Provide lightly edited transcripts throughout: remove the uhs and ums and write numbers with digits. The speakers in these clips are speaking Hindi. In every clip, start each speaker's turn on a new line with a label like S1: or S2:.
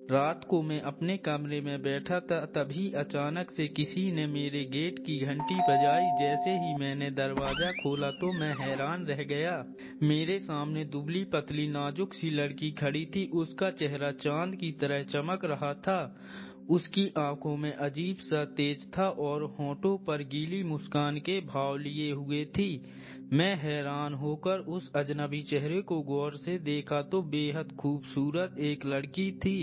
S1: रात को मैं अपने कमरे में बैठा था, तभी अचानक से किसी ने मेरे गेट की घंटी बजाई। जैसे ही मैंने दरवाजा खोला तो मैं हैरान रह गया। मेरे सामने दुबली पतली नाजुक सी लड़की खड़ी थी। उसका चेहरा चांद की तरह चमक रहा था। उसकी आंखों में अजीब सा तेज था और होठों पर गीली मुस्कान के भाव लिए हुए थी। मैं हैरान होकर उस अजनबी चेहरे को गौर से देखा तो बेहद खूबसूरत एक लड़की थी।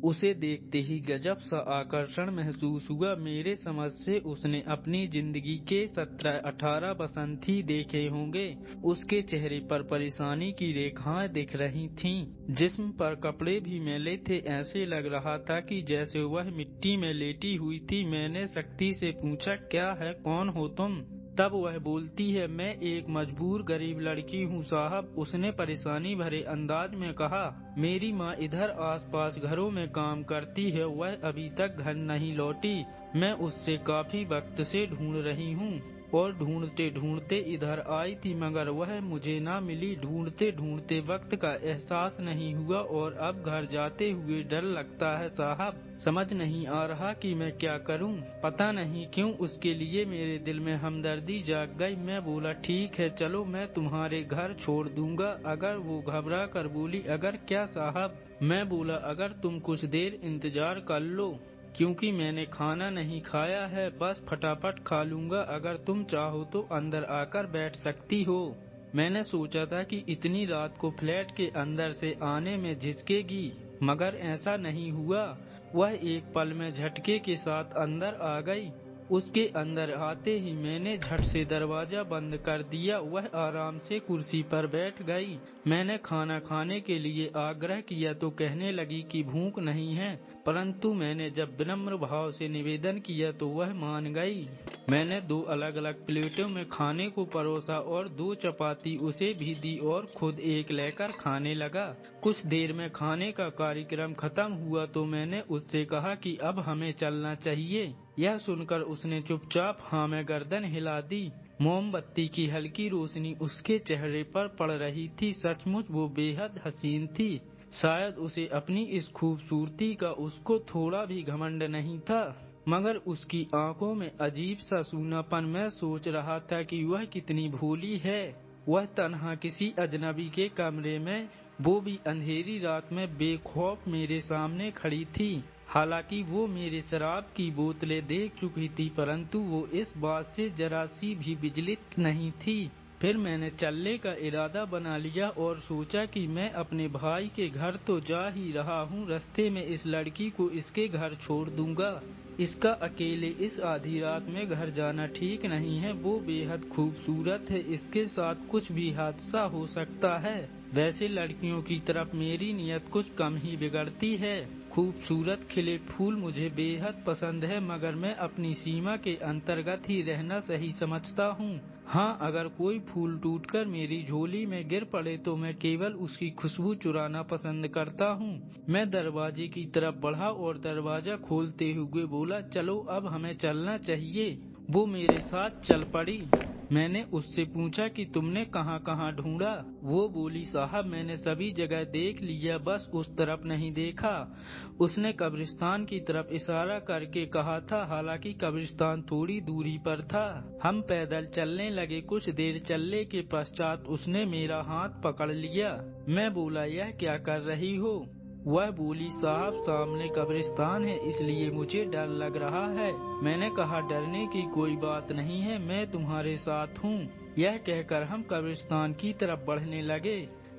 S1: उसे देखते ही गजब सा आकर्षण महसूस हुआ। मेरे समझ से उसने अपनी जिंदगी के 17-18 बसंत ही देखे होंगे। उसके चेहरे पर परेशानी की रेखाएं दिख रही थीं। जिस्म पर कपड़े भी मैले थे। ऐसे लग रहा था कि जैसे वह मिट्टी में लेटी हुई थी। मैंने सख्ती से पूछा, क्या है, कौन हो तुम? तब वह बोलती है, मैं एक मजबूर गरीब लड़की हूँ साहब। उसने परेशानी भरे अंदाज में कहा। मेरी माँ इधर आसपास घरों में काम करती है। वह अभी तक घर नहीं लौटी। मैं उससे काफी वक्त से ढूंढ रही हूँ और ढूंढते ढूंढते इधर आई थी, मगर वह मुझे ना मिली। ढूंढते ढूंढते वक्त का एहसास नहीं हुआ और अब घर जाते हुए डर लगता है साहब। समझ नहीं आ रहा कि मैं क्या करूं। पता नहीं क्यों उसके लिए मेरे दिल में हमदर्दी जाग गई। मैं बोला, ठीक है चलो, मैं तुम्हारे घर छोड़ दूंगा। अगर वो घबरा कर बोली, अगर क्या साहब? मैं बोला, अगर तुम कुछ देर इंतजार कर लो, क्योंकि मैंने खाना नहीं खाया है, बस फटाफट खा लूंगा। अगर तुम चाहो तो अंदर आकर बैठ सकती हो। मैंने सोचा था कि इतनी रात को फ्लैट के अंदर से आने में झिझकेगी, मगर ऐसा नहीं हुआ। वह एक पल में झटके के साथ अंदर आ गई। उसके अंदर आते ही मैंने झट से दरवाजा बंद कर दिया। वह आराम से कुर्सी पर बैठ गई। मैंने खाना खाने के लिए आग्रह किया तो कहने लगी कि भूख नहीं है, परंतु मैंने जब विनम्र भाव से निवेदन किया तो वह मान गई। मैंने 2 अलग अलग प्लेटों में खाने को परोसा और 2 चपाती उसे भी दी और खुद एक लेकर खाने लगा। कुछ देर में खाने का कार्यक्रम खत्म हुआ तो मैंने उससे कहा कि अब हमें चलना चाहिए। यह सुनकर उसने चुपचाप हाँ में गर्दन हिला दी। मोमबत्ती की हल्की रोशनी उसके चेहरे पर पड़ रही थी। सचमुच वो बेहद हसीन थी। शायद उसे अपनी इस खूबसूरती का उसको थोड़ा भी घमंड नहीं था, मगर उसकी आंखों में अजीब सा सूनापन। मैं सोच रहा था कि वह कितनी भोली है। वह तन्हा किसी अजनबी के कमरे में, वो भी अंधेरी रात में, बेखौफ मेरे सामने खड़ी थी। हालांकि वो मेरे शराब की बोतलें देख चुकी थी, परंतु वो इस बात से जरा सी भी विचलित नहीं थी। फिर मैंने चलने का इरादा बना लिया और सोचा कि मैं अपने भाई के घर तो जा ही रहा हूँ, रास्ते में इस लड़की को इसके घर छोड़ दूंगा। इसका अकेले इस आधी रात में घर जाना ठीक नहीं है। वो बेहद खूबसूरत है, इसके साथ कुछ भी हादसा हो सकता है। वैसे लड़कियों की तरफ मेरी नियत कुछ कम ही बिगड़ती है। खूबसूरत खिले फूल मुझे बेहद पसंद है, मगर मैं अपनी सीमा के अंतर्गत ही रहना सही समझता हूँ। हाँ, अगर कोई फूल टूटकर मेरी झोली में गिर पड़े तो मैं केवल उसकी खुशबू चुराना पसंद करता हूँ। मैं दरवाजे की तरफ बढ़ा और दरवाजा खोलते हुए बोला, चलो अब हमें चलना चाहिए। वो मेरे साथ चल पड़ी। मैंने उससे पूछा कि तुमने कहाँ कहाँ ढूंढा? वो बोली, साहब मैंने सभी जगह देख लिया, बस उस तरफ नहीं देखा। उसने कब्रिस्तान की तरफ इशारा करके कहा था, हालांकि कब्रिस्तान थोड़ी दूरी पर था। हम पैदल चलने लगे। कुछ देर चलने के पश्चात उसने मेरा हाथ पकड़ लिया। मैं बोला, यह क्या कर रही हो? वह बोली, साहब सामने कब्रिस्तान है, इसलिए मुझे डर लग रहा है। मैंने कहा, डरने की कोई बात नहीं है, मैं तुम्हारे साथ हूँ। यह कहकर हम कब्रिस्तान की तरफ बढ़ने लगे।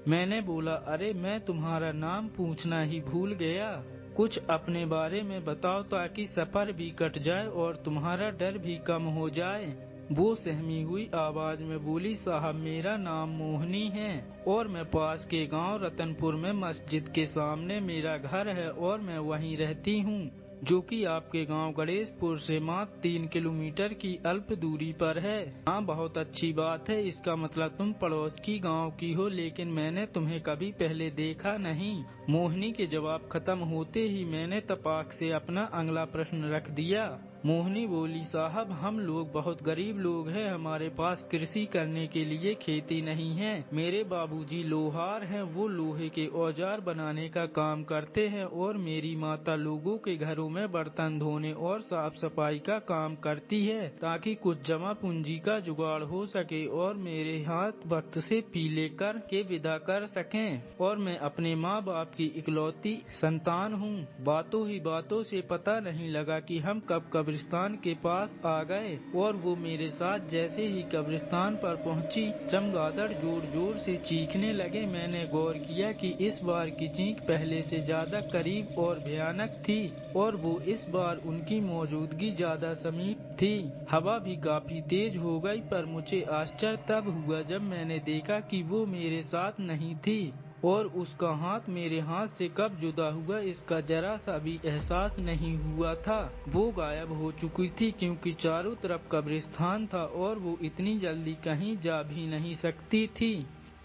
S1: मैंने बोला, अरे मैं तुम्हारा नाम पूछना ही भूल गया। कुछ अपने बारे में बताओ ताकि सफर भी कट जाए और तुम्हारा डर भी कम हो जाए। वो सहमी हुई आवाज में बोली, साहब मेरा नाम मोहनी है और मैं पास के गांव रतनपुर में मस्जिद के सामने मेरा घर है और मैं वहीं रहती हूँ, जो कि आपके गांव गणेशपुर से मात्र 3 किलोमीटर की अल्प दूरी पर है। हाँ, बहुत अच्छी बात है। इसका मतलब तुम पड़ोस की गांव की हो, लेकिन मैंने तुम्हें कभी पहले देखा नहीं। मोहिनी के जवाब खत्म होते ही मैंने तपाक से अपना अगला प्रश्न रख दिया। मोहिनी बोली, साहब हम लोग बहुत गरीब लोग हैं, हमारे पास कृषि करने के लिए खेती नहीं है। मेरे बाबूजी लोहार हैं, वो लोहे के औजार बनाने का काम करते हैं और मेरी माता लोगों के घरों में बर्तन धोने और साफ सफाई का काम करती है ताकि कुछ जमा पूंजी का जुगाड़ हो सके और मेरे हाथ वक्त से पीले कर के विदा कर सकें और मैं अपने माँ बाप की इकलौती संतान हूँ। बातों ही बातों से पता नहीं लगा कि हम कब कब्रिस्तान के पास आ गए और वो मेरे साथ जैसे ही कब्रिस्तान पर पहुंची चमगादड़ जोर जोर से चीखने लगे। मैंने गौर किया कि इस बार की चीख पहले से ज्यादा करीब और भयानक थी और वो इस बार उनकी मौजूदगी ज्यादा समीप थी। हवा भी काफी तेज हो गई, पर मुझे आश्चर्य तब हुआ जब मैंने देखा कि वो मेरे साथ नहीं थी और उसका हाथ मेरे हाथ से कब जुदा हुआ इसका जरा सा भी एहसास नहीं हुआ था। वो गायब हो चुकी थी क्योंकि चारों तरफ कब्रिस्तान था और वो इतनी जल्दी कहीं जा भी नहीं सकती थी।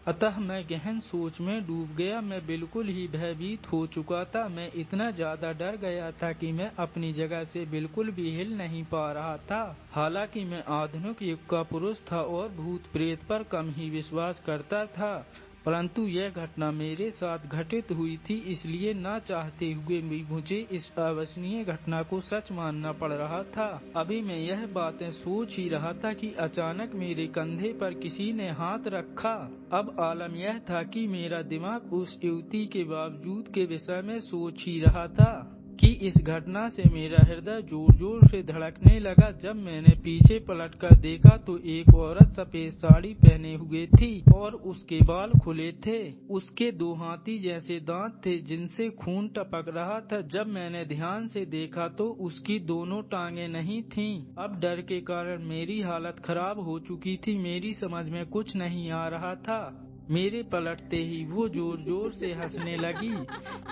S1: अतः मैं गहन सोच में डूब गया। मैं बिल्कुल ही भयभीत हो चुका था। मैं इतना ज्यादा डर गया था कि मैं अपनी जगह से बिल्कुल भी हिल नहीं पा रहा था। हालांकि मैं आधुनिक युग का पुरुष था और भूत प्रेत पर कम ही विश्वास करता था, परंतु यह घटना मेरे साथ घटित हुई थी, इसलिए ना चाहते हुए भी मुझे इस अविश्वसनीय घटना को सच मानना पड़ रहा था। अभी मैं यह बातें सोच ही रहा था कि अचानक मेरे कंधे पर किसी ने हाथ रखा। अब आलम यह था कि मेरा दिमाग उस युवती के बावजूद के विषय में सोच ही रहा था कि इस घटना से मेरा हृदय जोर जोर से धड़कने लगा। जब मैंने पीछे पलटकर देखा तो एक औरत सफेद साड़ी पहने हुए थी और उसके बाल खुले थे। उसके दो हाथी जैसे दांत थे जिनसे खून टपक रहा था। जब मैंने ध्यान से देखा तो उसकी दोनों टांगे नहीं थीं। अब डर के कारण मेरी हालत खराब हो चुकी थी। मेरी समझ में कुछ नहीं आ रहा था। मेरे पलटते ही वो जोर जोर से हंसने लगी।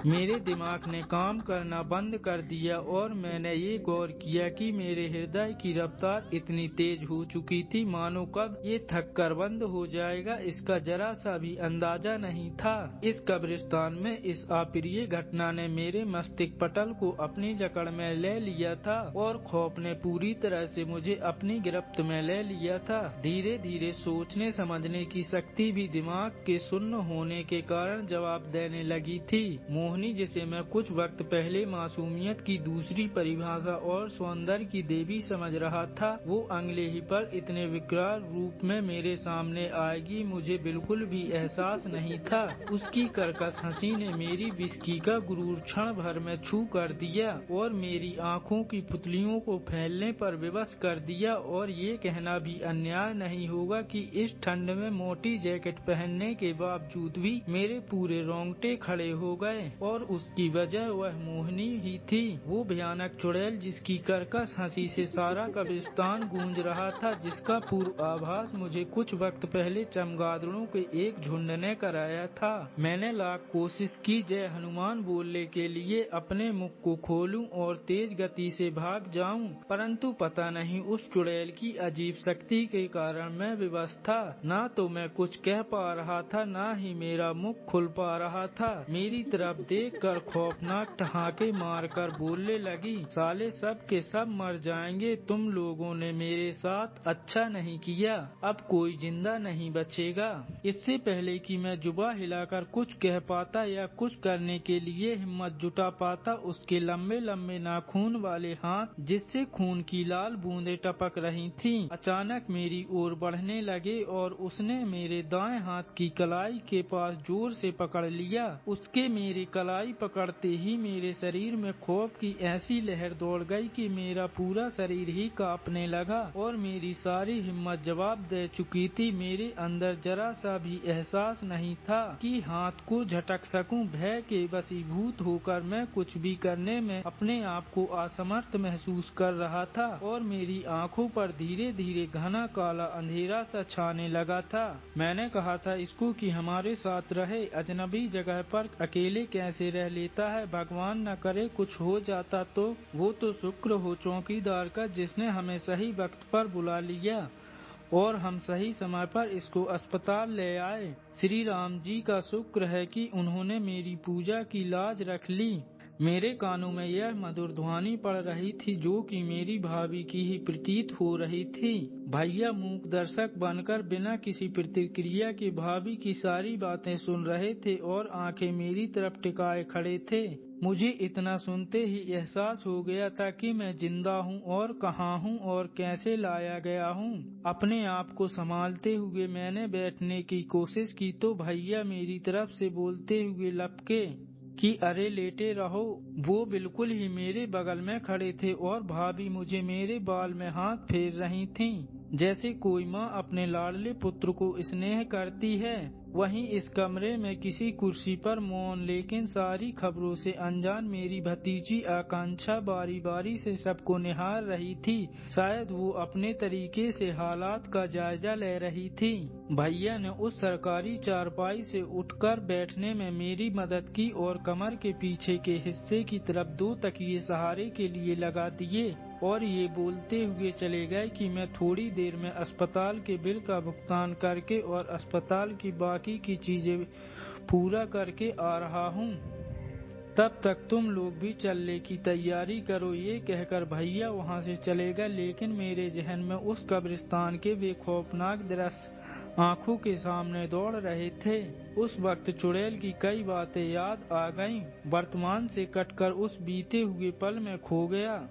S1: मेरे दिमाग ने काम करना बंद कर दिया और मैंने ये गौर किया कि मेरे हृदय की रफ्तार इतनी तेज हो चुकी थी मानो कब ये थक कर बंद हो जाएगा इसका जरा सा भी अंदाजा नहीं था। इस कब्रिस्तान में इस अप्रिय घटना ने मेरे मस्तिष्क पटल को अपनी जकड़ में ले लिया था और खौफ ने पूरी तरह से मुझे अपनी गिरफ्त में ले लिया था। धीरे धीरे सोचने समझने की शक्ति भी दिमाग के शून्य होने के कारण जवाब देने लगी थी। मोहिनी, जिसे मैं कुछ वक्त पहले मासूमियत की दूसरी परिभाषा और सौंदर्य की देवी समझ रहा था, वो अगले ही पल इतने विकराल रूप में मेरे सामने आएगी मुझे बिल्कुल भी एहसास नहीं था। उसकी कर्कश हंसी ने मेरी विस्की का गुरूर क्षण भर में छू कर दिया और मेरी आंखों की पुतलियों को फैलने पर विवश कर दिया। और ये कहना भी अन्याय नहीं होगा कि इस ठंड में मोटी जैकेट पहनने के बावजूद भी मेरे पूरे रोंगटे खड़े हो गए और उसकी वजह वह मोहिनी ही थी। वो भयानक चुड़ैल जिसकी कर्कश हंसी से सारा कब्रिस्तान गूंज रहा था, जिसका पूर्वाभास मुझे कुछ वक्त पहले चमगादड़ों के एक झुंड ने कराया था। मैंने लाख कोशिश की जय हनुमान बोलने के लिए अपने मुख को खोलूं और तेज गति से भाग जाऊं, परंतु पता नहीं उस चुड़ैल की अजीब शक्ति के कारण मैं विवश था। ना तो मैं कुछ कह पा रहा था, ना ही मेरा मुख खुल पा रहा था। मेरी तरफ देखकर खौफनाक ठहाके मारकर बोलने लगी, साले सब के सब मर जाएंगे, तुम लोगों ने मेरे साथ अच्छा नहीं किया, अब कोई जिंदा नहीं बचेगा। इससे पहले कि मैं जुबान हिलाकर कुछ कह पाता या कुछ करने के लिए हिम्मत जुटा पाता, उसके लंबे लंबे नाखून वाले हाथ जिससे खून की लाल बूंदें टपक रही थीं, अचानक मेरी ओर बढ़ने लगे और उसने मेरे दाएं हाथ की कलाई के पास जोर से पकड़ लिया। उसके मेरी कलाई पकड़ते ही मेरे शरीर में खौफ की ऐसी लहर दौड़ गई कि मेरा पूरा शरीर ही कांपने लगा और मेरी सारी हिम्मत जवाब दे चुकी थी। मेरे अंदर जरा सा भी एहसास नहीं था कि हाथ को झटक सकूं। भय के वशीभूत होकर मैं कुछ भी करने में अपने आप को असमर्थ महसूस कर रहा था और मेरी आंखों पर धीरे धीरे घना काला अंधेरा सा छाने लगा था। मैंने कहा था इसको कि हमारे साथ रहे, अजनबी जगह पर अकेले कैसे रह लेता है, भगवान न करे कुछ हो जाता तो। वो तो शुक्र हो चौकीदार का जिसने हमें सही वक्त पर बुला लिया और हम सही समय पर इसको अस्पताल ले आए। श्री राम जी का शुक्र है कि उन्होंने मेरी पूजा की लाज रख ली। मेरे कानों में यह मधुर ध्वनि पड़ रही थी जो कि मेरी भाभी की ही प्रतीत हो रही थी। भैया मूक दर्शक बनकर बिना किसी प्रतिक्रिया के भाभी की सारी बातें सुन रहे थे और आंखें मेरी तरफ टिकाए खड़े थे। मुझे इतना सुनते ही एहसास हो गया था कि मैं जिंदा हूँ और कहाँ हूँ और कैसे लाया गया हूँ। अपने आप को संभालते हुए मैंने बैठने की कोशिश की तो भैया मेरी तरफ से बोलते हुए लपके कि अरे लेटे रहो। वो बिल्कुल ही मेरे बगल में खड़े थे और भाभी मुझे मेरे बाल में हाथ फेर रही थीं, जैसे कोई माँ अपने लाडले पुत्र को स्नेह करती है। वहीं इस कमरे में किसी कुर्सी पर मौन लेकिन सारी खबरों से अनजान मेरी भतीजी आकांक्षा बारी बारी से सबको निहार रही थी। शायद वो अपने तरीके से हालात का जायजा ले रही थी। भैया ने उस सरकारी चारपाई से उठकर बैठने में मेरी मदद की और कमर के पीछे के हिस्से की तरफ 2 तकिए सहारे के लिए लगा दिए और ये बोलते हुए चले गए कि मैं थोड़ी देर में अस्पताल के बिल का भुगतान करके और अस्पताल की बाकी की चीजें पूरा करके आ रहा हूँ। तब तक तुम लोग भी चलने की तैयारी करो। ये कहकर भैया वहाँ से चले गए, लेकिन मेरे जहन में उस कब्रिस्तान के वे खौफनाक दृश्य आंखों के सामने दौड़ रहे थे। उस वक्त चुड़ैल की कई बातें याद आ गईं। वर्तमान से कटकर उस बीते हुए पल में खो गया।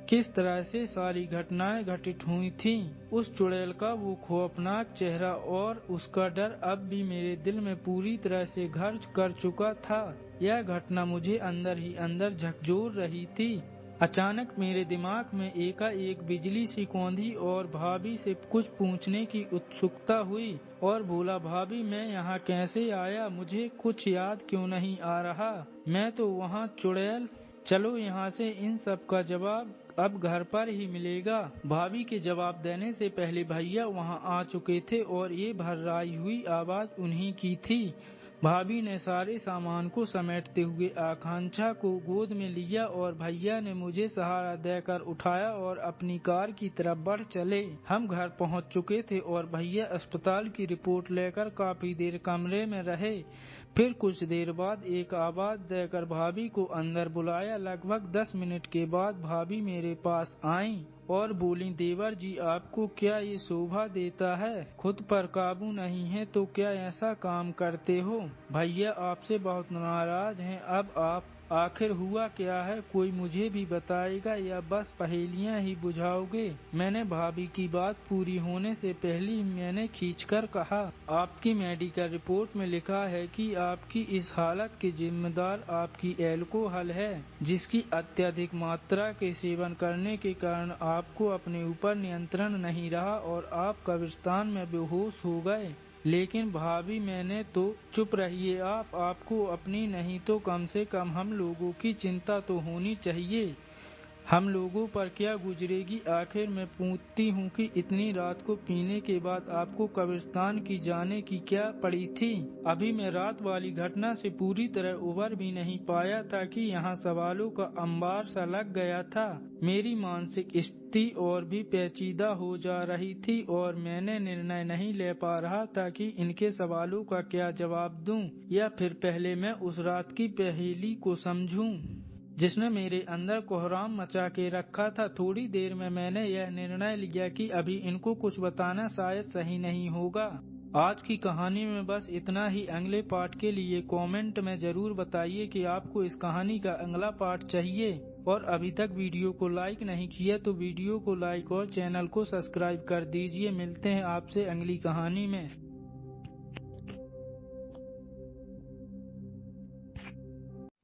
S1: किस तरह से सारी घटनाएं घटित हुई थीं। उस चुड़ैल का वो खौफनाक चेहरा और उसका डर अब भी मेरे दिल में पूरी तरह से घर कर चुका था। यह घटना मुझे अंदर ही अंदर झकझोर रही थी। अचानक मेरे दिमाग में एकाएक बिजली सी कौंधी और भाभी से कुछ पूछने की उत्सुकता हुई और बोला, भाभी मैं यहाँ कैसे आया? मुझे कुछ याद क्यों नहीं आ रहा? मैं तो वहाँ चुड़ैल। चलो यहाँ से इन सब का जवाब अब घर पर ही मिलेगा। भाभी के जवाब देने से पहले भैया वहाँ आ चुके थे और ये भर्राई हुई आवाज उन्हीं की थी। भाभी ने सारे सामान को समेटते हुए आकांक्षा को गोद में लिया और भैया ने मुझे सहारा देकर उठाया और अपनी कार की तरफ बढ़ चले। हम घर पहुंच चुके थे और भैया अस्पताल की रिपोर्ट लेकर काफी देर कमरे में रहे। फिर कुछ देर बाद एक आवाज देकर भाभी को अंदर बुलाया। लगभग 10 मिनट के बाद भाभी मेरे पास आईं और बोली, देवर जी आपको क्या ये शोभा देता है? खुद पर काबू नहीं है तो क्या ऐसा काम करते हो? भैया आपसे बहुत नाराज हैं। अब आप आखिर हुआ क्या है? कोई मुझे भी बताएगा या बस पहेलियां ही बुझाओगे? मैंने भाभी की बात पूरी होने से पहले ही मैंने खींचकर कहा, आपकी मेडिकल रिपोर्ट में लिखा है कि आपकी इस हालत के जिम्मेदार आपकी अल्कोहल है, जिसकी अत्यधिक मात्रा के सेवन करने के कारण आपको अपने ऊपर नियंत्रण नहीं रहा और आप कब्रिस्तान में बेहोश हो गए। लेकिन भाभी मैंने तो चुप रहिए आप, आपको अपनी नहीं तो कम से कम हम लोगों की चिंता तो होनी चाहिए। हम लोगों पर क्या गुजरेगी? आखिर मैं पूछती हूँ कि इतनी रात को पीने के बाद आपको कब्रिस्तान की जाने की क्या पड़ी थी? अभी मैं रात वाली घटना से पूरी तरह उबर भी नहीं पाया था कि यहाँ सवालों का अंबार सा लग गया था। मेरी मानसिक स्थिति और भी पेचीदा हो जा रही थी और मैंने निर्णय नहीं ले पा रहा था कि इनके सवालों का क्या जवाब दूं या फिर पहले मैं उस रात की पहेली को समझूं जिसने मेरे अंदर कोहराम मचा के रखा था। थोड़ी देर में मैंने यह निर्णय लिया कि अभी इनको कुछ बताना शायद सही नहीं होगा। आज की कहानी में बस इतना ही। अगले पार्ट के लिए कमेंट में जरूर बताइए कि आपको इस कहानी का अगला पार्ट चाहिए। और अभी तक वीडियो को लाइक नहीं किया तो वीडियो को लाइक और चैनल को सब्सक्राइब कर दीजिए। मिलते हैं आपसे अगली कहानी में।